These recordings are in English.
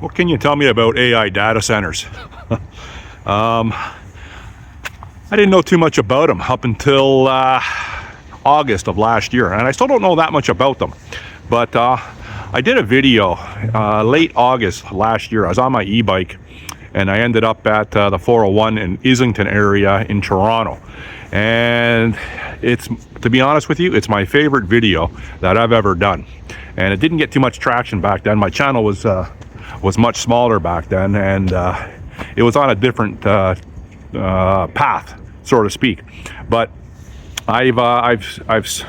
What can you tell me about AI data centers? I didn't know too much about them up until August of last year, and I still don't know that much about them. But I did a video late August last year. I was on my e-bike, and I ended up at the 401 in Islington area in Toronto. And it's, to be honest with you, it's my favorite video that I've ever done. And it didn't get too much traction back then. My channel was much smaller back then, and it was on a different path, so to speak. But I've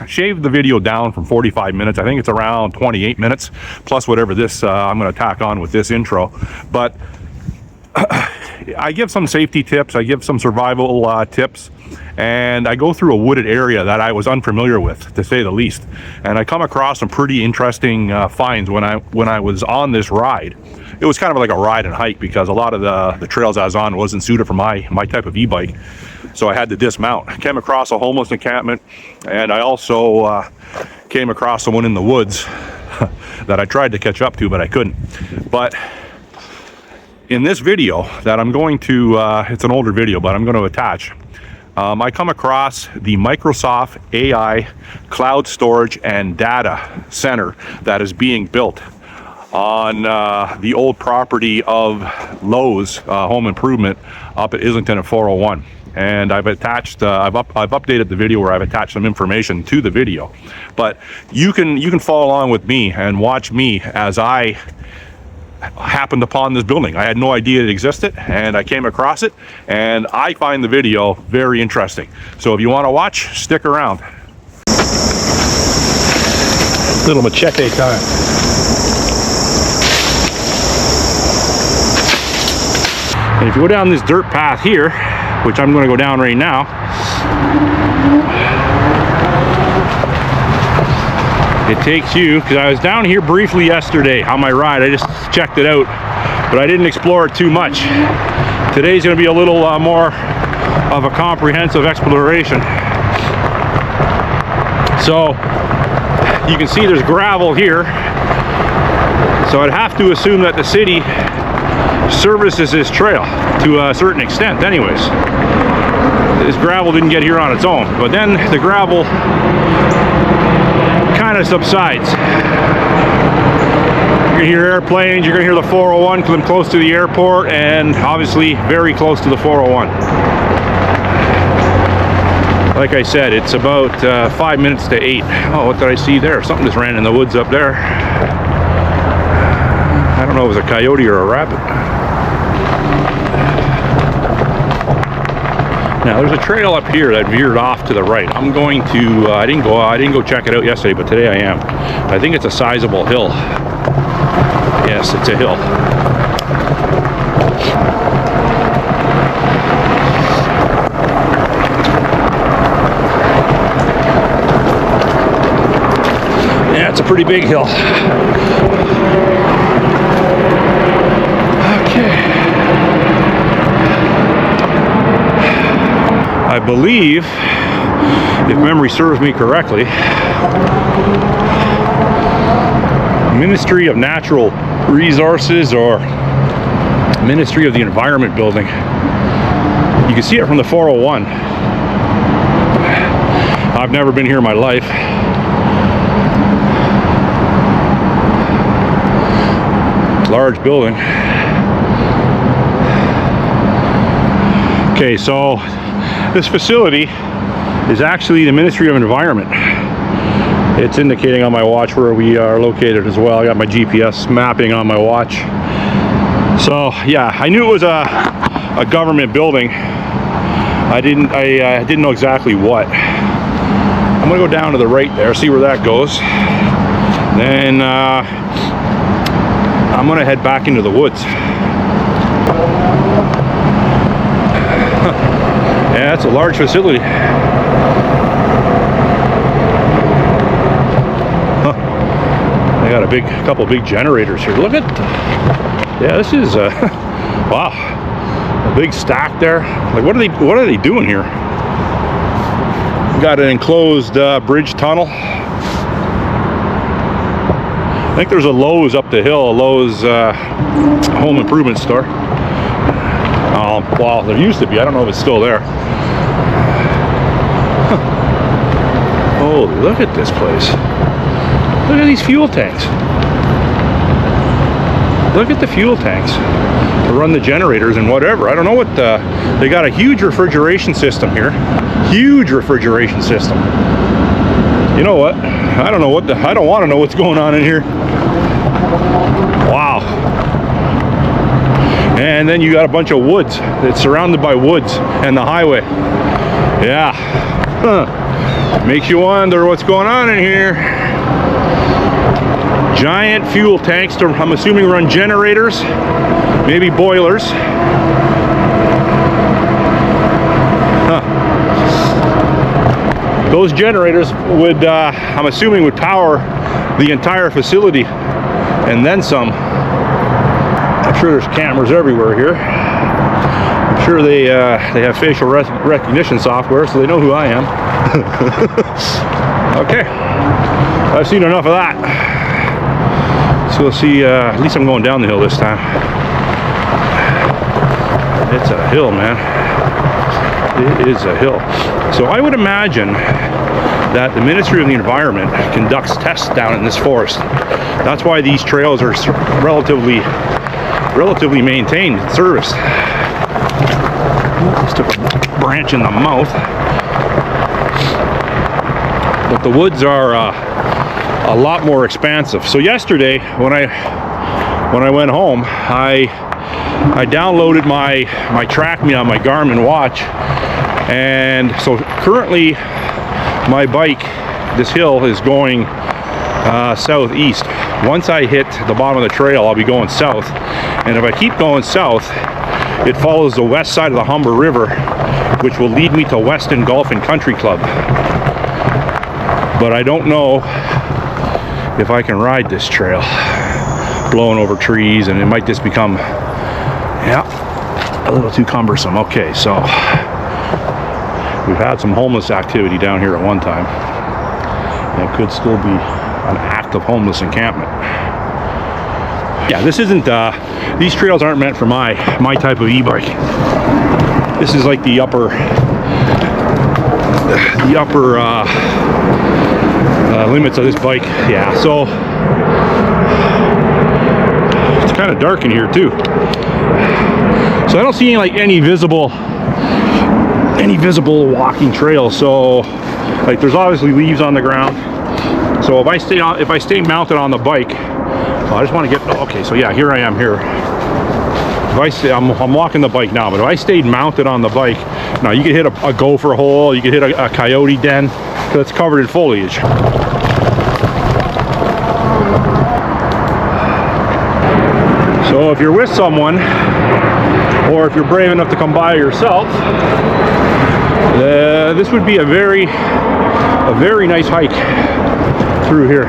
shaved the video down from 45 minutes. I think it's around 28 minutes plus whatever this I'm going to tack on with this intro. But I give some safety tips, I give some survival tips, and I go through a wooded area that I was unfamiliar with, to say the least. And I come across some pretty interesting finds when I was on this ride. It was kind of like a ride and hike, because a lot of the trails I was on wasn't suited for my type of e-bike, so I had to dismount. I came across a homeless encampment, and I also came across someone in the woods that I tried to catch up to, but I couldn't. But in this video that I'm going to, it's an older video, but I'm going to attach, I come across the Microsoft AI Cloud Storage and Data Center that is being built on the old property of Lowe's Home Improvement up at Islington at 401. And I've attached, I've updated the video where I've attached some information to the video. But you can follow along with me and watch me as I happened upon this building. I had no idea it existed, and I came across it, and I find the video very interesting. So if you want to watch, stick around. Little machete time. And if you go down this dirt path here, which I'm going to go down right now, it takes you, because I was down here briefly yesterday on my ride. I just checked it out, but I didn't explore it too much. Today's going to be a little more of a comprehensive exploration. So you can see there's gravel here, so I'd have to assume that the city services this trail to a certain extent anyways. This gravel didn't get here on its own, but then the gravel kind of subsides. You're gonna hear airplanes, you're gonna hear the 401 because I'm close to the airport, and obviously very close to the 401. Like I said, it's about 5 minutes to 8. Oh, what did I see there? Something just ran in the woods up there. I don't know if it was a coyote or a rabbit. Now there's a trail up here that veered off to the right. I'm going to, I didn't go check it out yesterday, but today I am. I think it's a sizable hill. Yes, it's a hill. Yeah, it's a pretty big hill. I believe, if memory serves me correctly, Ministry of Natural Resources or Ministry of the Environment building. You can see it from the 401. I've never been here in my life. Large building. Okay, so this facility is actually the Ministry of Environment. It's indicating on my watch where we are located as well. I got my GPS mapping on my watch. So yeah, I knew it was a government building. I didn't know exactly what. I'm gonna go down to the right there, see where that goes. Then I'm gonna head back into the woods. Yeah, that's a large facility. They got a couple big generators here. Look at, yeah, this is wow, a big stack there. Like, what are they doing here? Got an enclosed bridge tunnel. I think there's a Lowe's up the hill, a Lowe's home improvement store. Well, there used to be. I don't know if it's still there. Holy, look at this place. Look at these fuel tanks. Look at the fuel tanks to run the generators and whatever. I don't know what they got a huge refrigeration system here. Huge refrigeration system. You know what? I don't know what I don't want to know what's going on in here. Wow. And then you got a bunch of woods. It's surrounded by woods and the highway. Yeah. Huh. Makes you wonder what's going on in here. Giant fuel tanks to, I'm assuming, run generators, maybe boilers. Huh. Those generators would, I'm assuming, would power the entire facility and then some. I'm sure there's cameras everywhere here. I'm sure they have facial recognition software, so they know who I am. Okay, I've seen enough of that. So we'll see, at least I'm going down the hill this time. It's a hill, man. It is a hill. So I would imagine that the Ministry of the Environment conducts tests down in this forest. That's why these trails are relatively maintained and serviced. Just took a branch in the mouth. But the woods are a lot more expansive. So yesterday, when I went home, I downloaded my track me on my Garmin watch, and so currently my bike, this hill, is going southeast. Once I hit the bottom of the trail, I'll be going south, and if I keep going south, it follows the west side of the Humber River, which will lead me to Weston Golf and Country Club. But I don't know if I can ride this trail, blowing over trees, and it might just become, yeah, a little too cumbersome. Okay, so we've had some homeless activity down here at one time. It could still be an active homeless encampment. Yeah, this isn't, these trails aren't meant for my type of e-bike. This is like the upper limits of this bike. Yeah, so it's kind of dark in here too. So I don't see any visible walking trails. So like there's obviously leaves on the ground. So if I stay mounted on the bike, I just want to get, okay, so yeah, here I am here. If I stay, I'm walking the bike now, but if I stayed mounted on the bike, now you could hit a gopher hole, you could hit a coyote den, because it's covered in foliage. So if you're with someone, or if you're brave enough to come by yourself, this would be a very nice hike through here.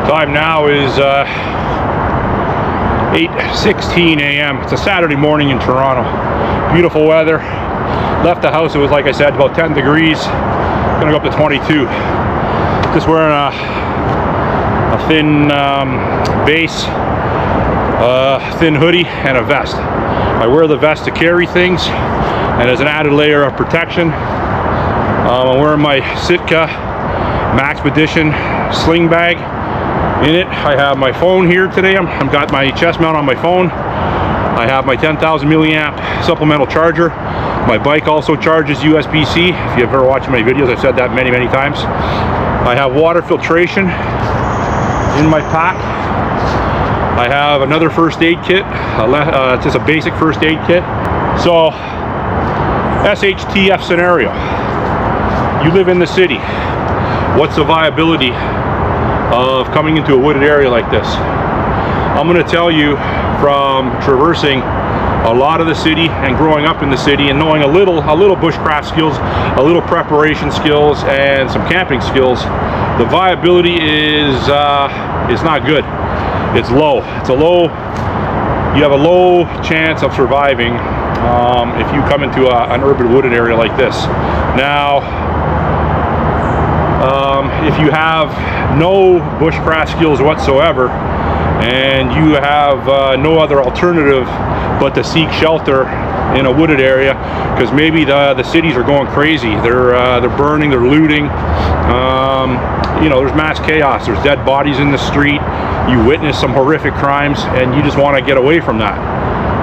Time now is 8:16 a.m. It's a Saturday morning in Toronto. Beautiful weather. Left the house, it was, like I said, about 10 degrees. Gonna go up to 22. Just wearing a thin base, thin hoodie, and a vest. I wear the vest to carry things, and as an added layer of protection, I'm wearing my Sitka Maxpedition sling bag. In it, I have my phone here today. I've got my chest mount on my phone. I have my 10,000 milliamp supplemental charger. My bike also charges USB-C. If you've ever watched my videos, I've said that many times. I have water filtration in my pack. I have another first aid kit, just a basic first aid kit. So, SHTF scenario. You live in the city. What's the viability of coming into a wooded area like this? I'm going to tell you from traversing a lot of the city and growing up in the city and knowing a little bushcraft skills, a little preparation skills, and some camping skills. The viability is not good. It's low. You have a low chance of surviving if you come into an urban wooded area like this. Now, If you have no bushcraft skills whatsoever, and you have no other alternative but to seek shelter in a wooded area, because maybe the cities are going crazy. They're burning, they're looting. You know, there's mass chaos. There's dead bodies in the street. You witness some horrific crimes, and you just want to get away from that.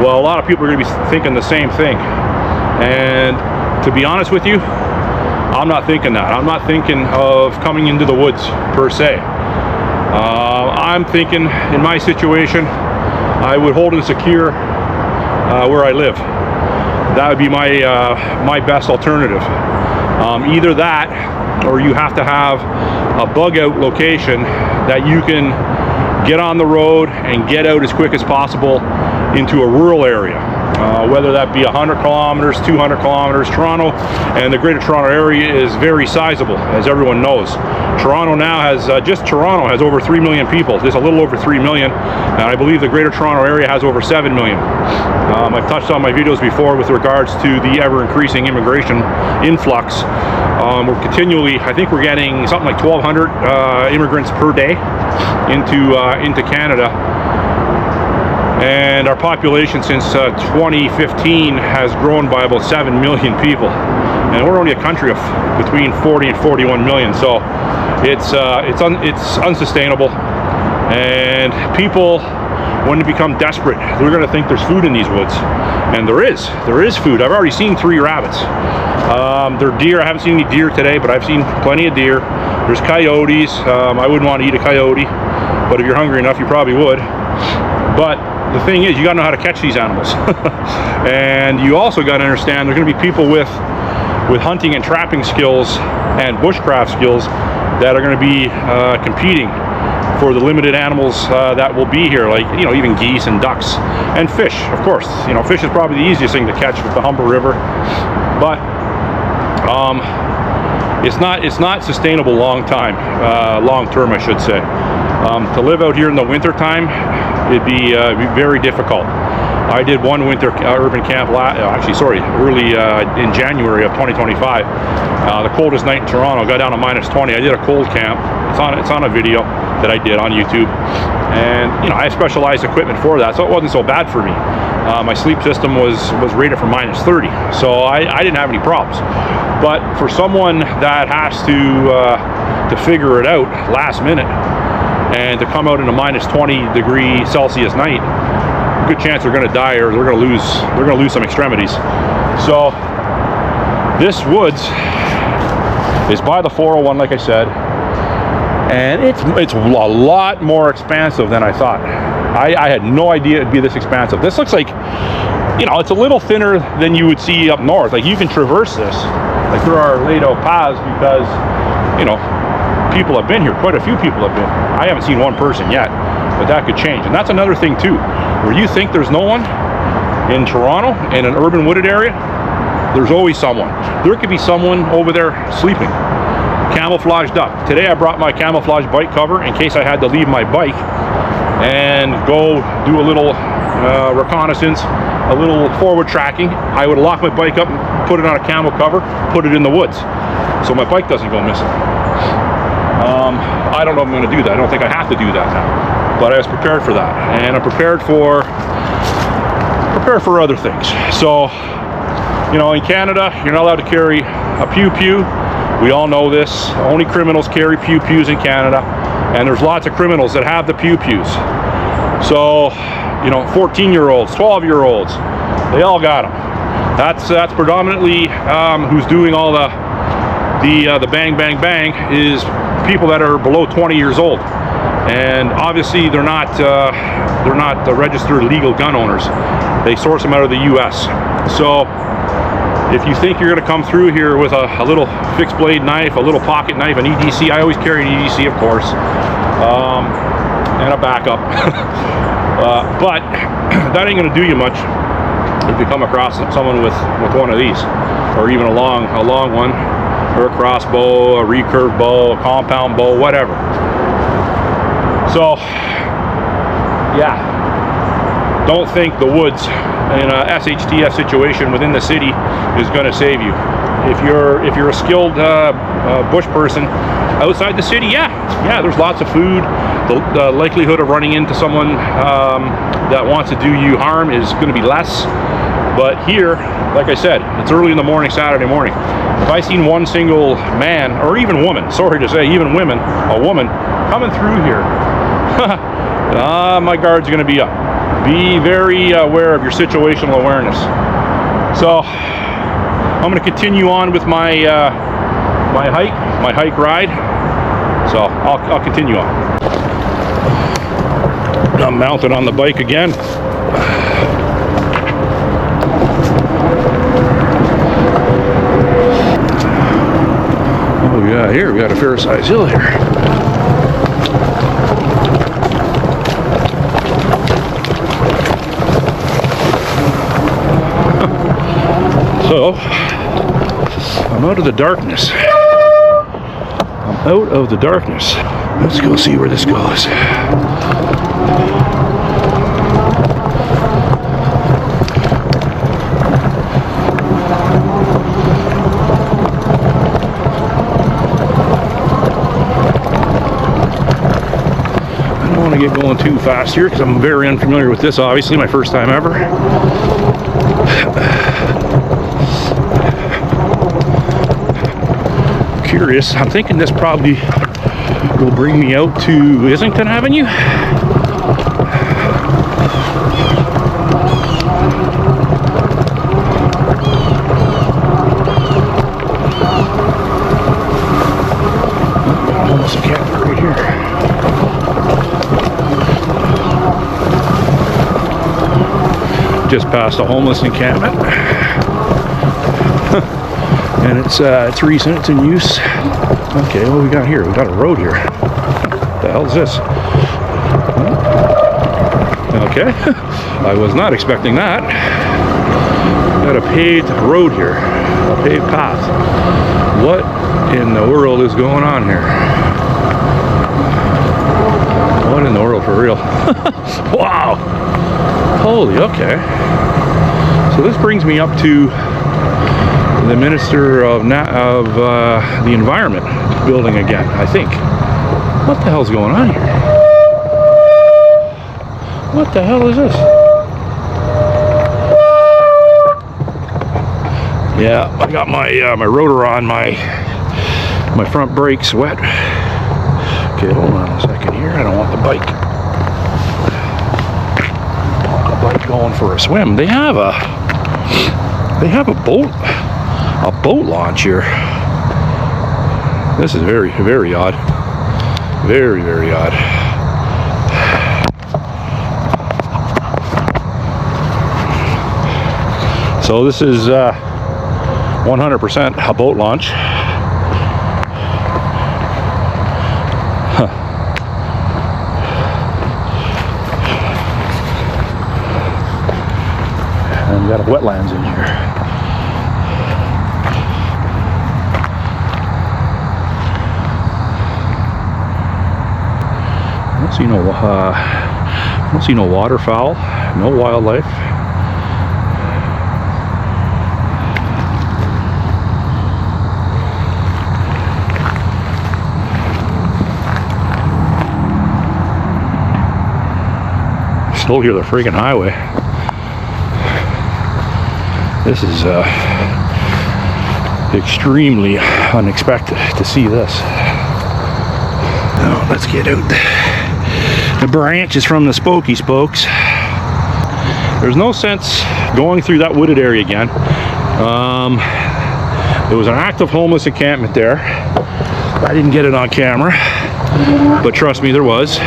Well, a lot of people are going to be thinking the same thing. And to be honest with you, I'm not thinking that. I'm not thinking of coming into the woods per se. I'm thinking, in my situation, I would hold and secure where I live. That would be my best alternative. Either that, or you have to have a bug out location that you can get on the road and get out as quick as possible into a rural area. Whether that be 100 kilometers, 200 kilometers. Toronto and the Greater Toronto area is very sizable, as everyone knows. Toronto now has, just Toronto has over 3 million people, just a little over 3 million, and I believe the Greater Toronto area has over 7 million. I've touched on my videos before with regards to the ever-increasing immigration influx. We're continually, I think we're getting something like 1,200 immigrants per day into Canada. And our population since 2015 has grown by about 7 million people, and we're only a country of between 40 and 41 million. So it's unsustainable, and people, when they become desperate, they're going to think there's food in these woods, and there is food. I've already seen 3 rabbits. There are deer. I haven't seen any deer today, but I've seen plenty of deer. There's coyotes. I wouldn't want to eat a coyote, but if you're hungry enough, you probably would. But the thing is, you got to know how to catch these animals. And you also got to understand there's going to be people with hunting and trapping skills and bushcraft skills that are going to be competing for the limited animals that will be here, like, you know, even geese and ducks and fish, of course. You know, fish is probably the easiest thing to catch with the Humber River, but it's not sustainable long term, I should say. To live out here in the winter time, it'd be very difficult. I did one winter urban camp early in January of 2025. The coldest night in Toronto, got down to -20. I did a cold camp. It's on a video that I did on YouTube, and you know, I have specialized equipment for that, so it wasn't so bad for me. My sleep system was rated for -30, so I didn't have any problems. But for someone that has to figure it out last minute and to come out in a -20°C night, good chance they're going to die, or they're going to lose some extremities. So this woods is by the 401, like I said, and it's a lot more expansive than I thought. I had no idea it'd be this expansive. This looks like, you know, it's a little thinner than you would see up north. Like, you can traverse this, like there are laid out paths, because, you know, people have been here. Quite a few people have been. I haven't seen one person yet, but that could change. And that's another thing too, where you think there's no one in Toronto, in an urban wooded area, there's always someone. There could be someone over there sleeping, camouflaged up. Today I brought my camouflage bike cover in case I had to leave my bike and go do a little reconnaissance, a little forward tracking. I would lock my bike up and put it on a camo cover, put it in the woods, so my bike doesn't go missing. I don't know if I'm going to do that. I don't think I have to do that now, but I was prepared for that, and I'm prepared for other things. So, you know, in Canada, you're not allowed to carry a pew-pew. We all know this. Only criminals carry pew-pews in Canada, and there's lots of criminals that have the pew-pews. So, you know, 14-year-olds, 12-year-olds, they all got them. That's predominantly who's doing all the bang, bang, bang is people that are below 20 years old, and obviously they're not the registered legal gun owners. They source them out of the U.S. So if you think you're going to come through here with a little fixed blade knife, a little pocket knife, an EDC, I always carry an EDC, of course, and a backup. But that ain't going to do you much if you come across someone with one of these, or even a long one, or a crossbow, a recurve bow, a compound bow, whatever. So yeah, don't think the woods in a SHTF situation within the city is going to save you. If you're a skilled bush person, Outside the city, yeah, there's lots of food. The likelihood of running into someone that wants to do you harm is going to be less. But here, like I said, it's early in the morning, Saturday morning. If I seen one single man, or even woman, sorry to say, even women, a woman coming through here, my guard's going to be up. Be very aware of your situational awareness. So I'm going to continue on with my my hike ride. So I'll continue on. I'm mounted on the bike again. Oh yeah, here we got a fair size hill here. So I'm out of the darkness. Out of the darkness. Let's go see where this goes. I don't want to get going too fast here because I'm very unfamiliar with this, obviously, my first time ever. Curious. I'm thinking this probably will bring me out to Islington Avenue. Almost a camp right here. Just past a homeless encampment. And it's recent, it's in use. Okay, what we got here? We got a road here. What the hell is this? Okay, I was not expecting that. Got a paved road here, a paved path. What in the world is going on here? What in the world, for real? Wow! Holy, okay. So this brings me up to the Minister of the Environment building again, I think. What the hell's going on here? What the hell is this? Yeah, I got my my rotor on, my front brakes wet. Okay, hold on a second here. I don't want the bike. Going for a swim. They have a boat launch here. This is very, very odd. Very, very odd. So this is 100% a boat launch. And we got a wetlands in here. I don't see no waterfowl, no wildlife. Still hear the freaking highway. This is extremely unexpected to see this. Now let's get out the branches from the spokey spokes. There's no sense going through that wooded area again. There was an active homeless encampment there. I didn't get it on camera, but trust me, there was.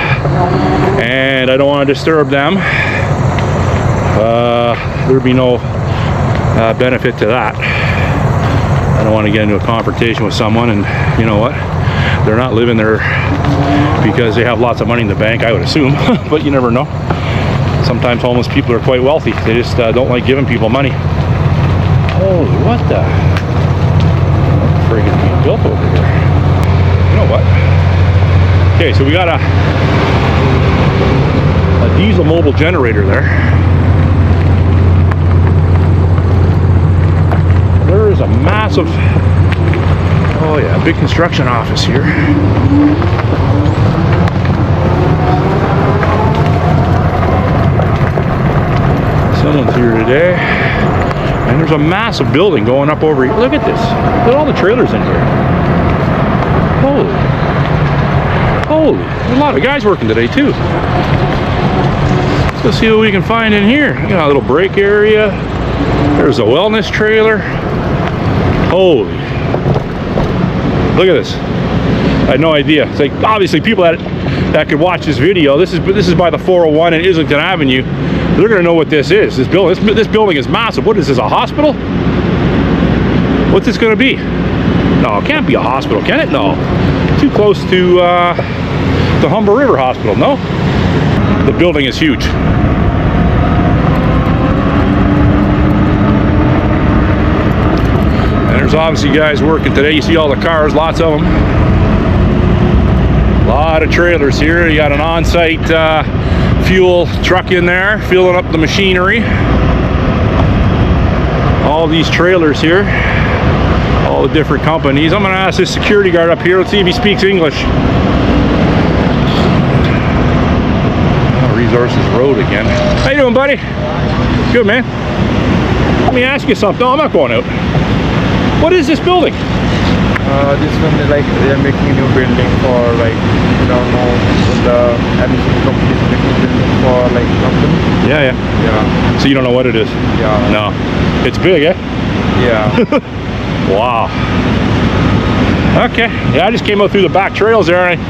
And I don't want to disturb them. There'd be no benefit to that. I don't want to get into a confrontation with someone, and you know what? They're not living there because they have lots of money in the bank, I would assume, but you never know. Sometimes homeless people are quite wealthy. They just don't like giving people money. Holy, what the friggin' being built over here? You know what? Okay, so we got a diesel mobile generator there. There is a massive Oh yeah, big construction office here. Someone's here today. And there's a massive building going up over here. Look at this. Look at all the trailers in here. Holy. There's a lot of guys working today too. Let's go see what we can find in here. You got a little break area. There's a wellness trailer. Holy. Look at this. I had no idea. It's like obviously people that could watch this video. This is by the 401 and Islington Avenue. They're gonna know what this is. This building is massive. What is this? A hospital? What's this gonna be? No, it can't be a hospital, can it? No. Too close to the Humber River Hospital. No. The building is huge. And there's obviously guys working today. You see all the cars, lots of them. A lot of trailers here. You got an on-site fuel truck in there, filling up the machinery. All these trailers here, all the different companies. I'm gonna ask this security guard up here. Let's see if he speaks English. Oh, Resources Road again. How you doing, buddy? Good, man. Let me ask you something. No, I'm not going out. What is this building? This one is like they are making a new building for like, you know, the admission companies making building for like company. Yeah. Yeah. So you don't know what it is? Yeah. No. It's big, eh? Yeah. Wow. Okay. Yeah, I just came out through the back trails there and I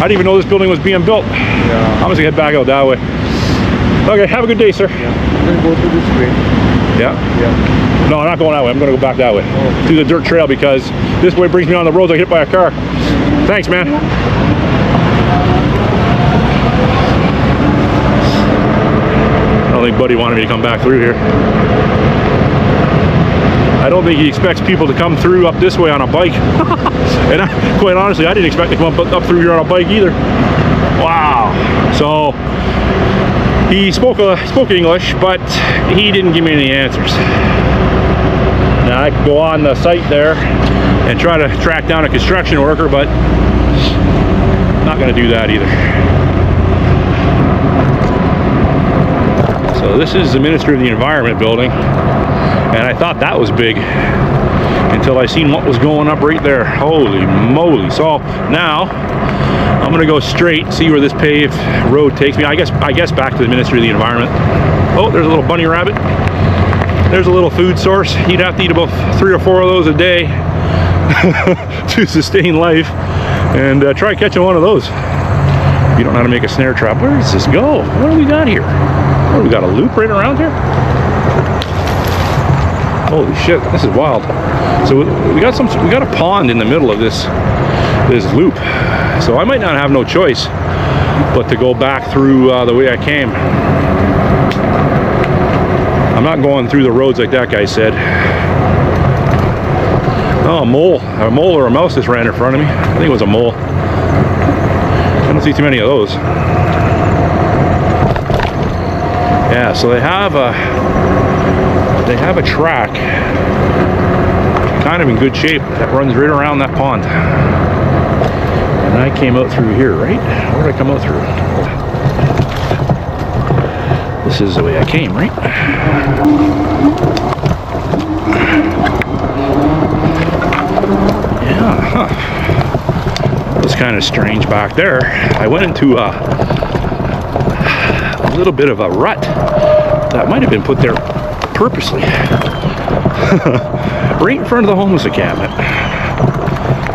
didn't even know this building was being built. Yeah. I'm just gonna head back out that way. Okay, have a good day, sir. Yeah. Then go to this way. Yeah? Yeah. No, I'm not going that way. I'm gonna go back that way. Oh. Through the dirt trail because this way brings me on the roads I get hit by a car. Thanks, man. I don't think Buddy wanted me to come back through here. I don't think he expects people to come through up this way on a bike. And quite honestly, I didn't expect to come up through here on a bike either. Wow. So he spoke English, but he didn't give me any answers. Now I could go on the site there and try to track down a construction worker, but not going to do that either. So this is the Ministry of the Environment building, and I thought that was big until I seen what was going up right there. Holy moly. So now I'm going to go straight, see where this paved road takes me. I guess back to the Ministry of the Environment. Oh, there's a little bunny rabbit. There's a little food source. You'd have to eat about 3 or 4 of those a day to sustain life, and try catching one of those. If you don't know how to make a snare trap, where does this go? What do we got here? What do we got, a loop right around here? Holy shit, this is wild. So we got a pond in the middle of this loop. So I might not have no choice but to go back through the way I came. I'm not going through the roads like that guy said. Oh, a mole or a mouse just ran in front of me. I think it was a mole. I don't see too many of those. Yeah, so they have a track kind of in good shape that runs right around that pond. And I came out through here, right? Where did I come out through? This is the way I came, right? Yeah, huh. It was kind of strange back there. I went into a little bit of a rut that might have been put there purposely. Right in front of the homeless encampment.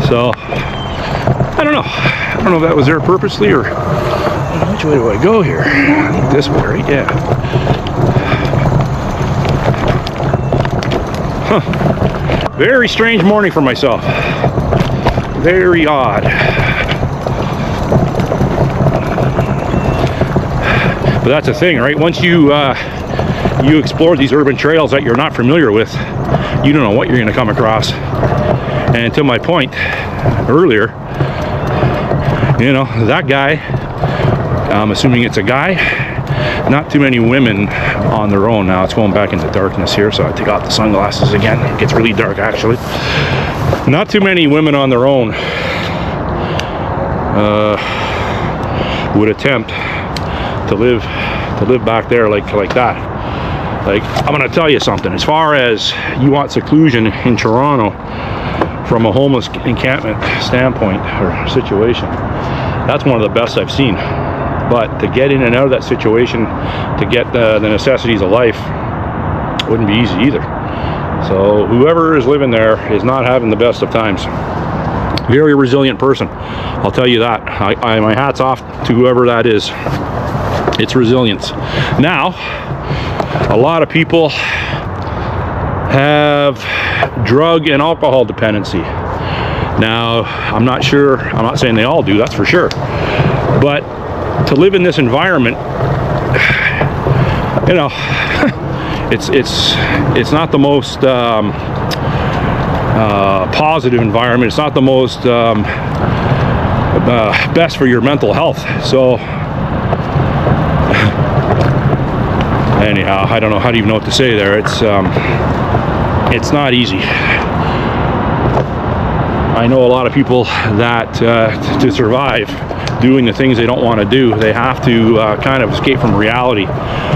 So, I don't know. I don't know if that was there purposely or which way do I go here? I think this way, right? Yeah. Huh. Very strange morning for myself. Very odd. But that's the thing, right? Once you explore these urban trails that you're not familiar with, you don't know what you're going to come across. And to my point earlier, you know, that guy, I'm assuming it's a guy, not too many women on their own. Now it's going back into darkness here, so I take off the sunglasses again. It gets really dark actually. Not too many women on their own would attempt to live back there like that. Like, I'm gonna tell you something. As far as you want seclusion in Toronto from a homeless encampment standpoint or situation, that's one of the best I've seen. But to get in and out of that situation, to get the necessities of life, wouldn't be easy either. So whoever is living there is not having the best of times. Very resilient person, I'll tell you that. My hat's off to whoever that is. It's resilience. Now, a lot of people have drug and alcohol dependency. Now, I'm not saying they all do, that's for sure. But to live in this environment, you know, it's not the most positive environment. It's not the most best for your mental health. So anyhow, I don't know how to even know what to say there. It's not easy. I know a lot of people that to survive doing the things they don't want to do, they have to kind of escape from reality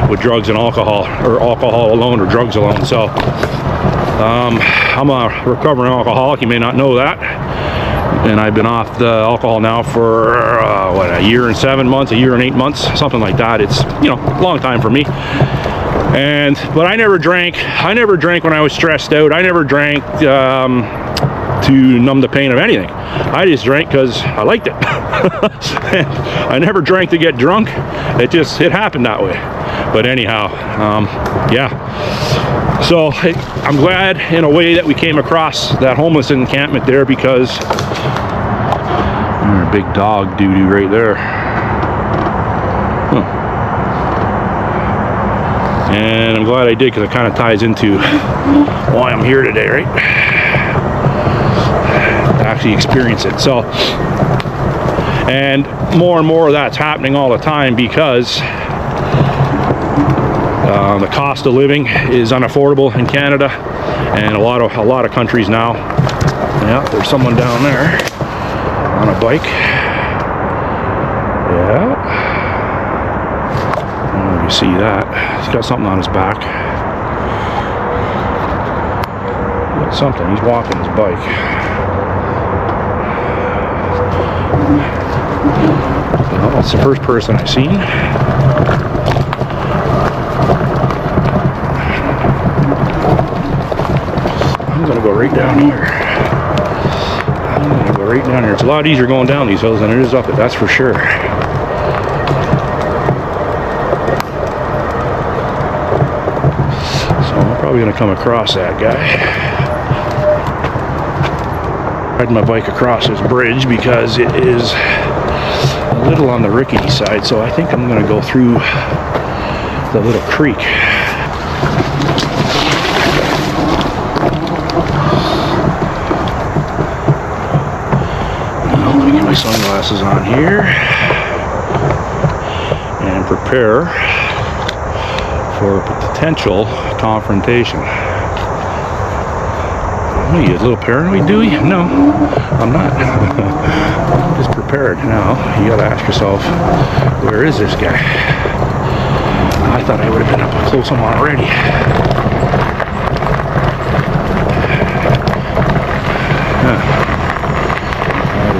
with drugs and alcohol, or alcohol alone or drugs alone. So I'm a recovering alcoholic. You may not know that. And I've been off the alcohol now for a year and 7 months, a year and 8 months, something like that. It's, you know, a long time for me. But I never drank when I was stressed out. I never drank to numb the pain of anything. I just drank because I liked it. I never drank to get drunk. It happened that way. But anyhow, yeah. So I'm glad in a way that we came across that homeless encampment there, because there's a big dog doo-doo right there. Huh. And I'm glad I did, because it kind of ties into why I'm here today, right? To actually experience it. So, and more of that's happening all the time, because the cost of living is unaffordable in Canada and a lot of countries now. Yeah, there's someone down there on a bike. Yeah. I don't know if you see that. He's got something on his back. He's got something. He's walking his bike. Well, that's the first person I've seen. I'm gonna go right down here. It's a lot easier going down these hills than it is up it, that's for sure. So I'm probably gonna come across that guy. Ride my bike across this bridge because it is a little on the rickety side, so I think I'm gonna go through the little creek. Let me get my sunglasses on here and prepare for a potential confrontation. What are you, a little paranoid, Dewey? No, I'm not. I'm just prepared. Now, you gotta ask yourself, where is this guy? I thought I would have been up close on him already.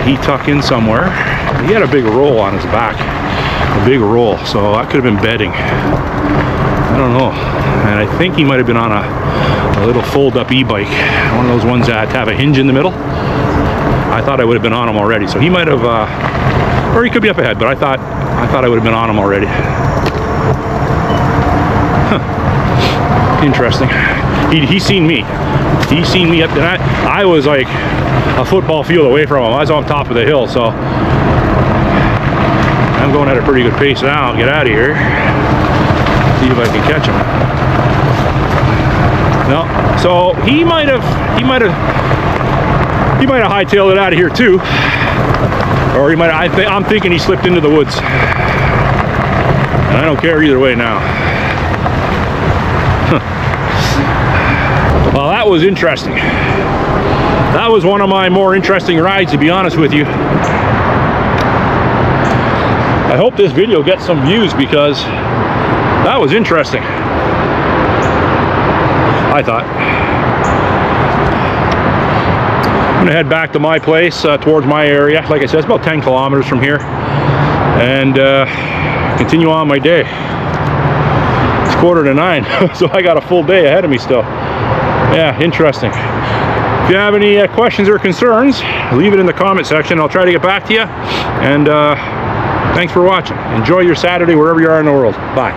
Did he tuck in somewhere? He had a big roll on his back. A big roll, so that could have been bedding. I don't know. And I think he might have been on a little fold-up e-bike. One of those ones that have a hinge in the middle. I thought I would have been on him already. So he might have, or he could be up ahead, but I thought I would have been on him already. Huh. Interesting. He's seen me. He's seen me up there. I was like a football field away from him. I was on top of the hill, so I'm going at a pretty good pace now. I'll get out of here. See if I can catch him. No, so he might have hightailed it out of here too, or he might. I'm thinking he slipped into the woods. And I don't care either way now. Well, that was interesting. That was one of my more interesting rides, to be honest with you. I hope this video gets some views because that was interesting, I thought. I'm gonna head back to my place, towards my area. Like I said, it's about 10 kilometers from here, and continue on my day. It's 8:45, so I got a full day ahead of me still. Yeah, interesting. If you have any questions or concerns, leave it in the comment section. I'll try to get back to you. And thanks for watching. Enjoy your Saturday wherever you are in the world. Bye.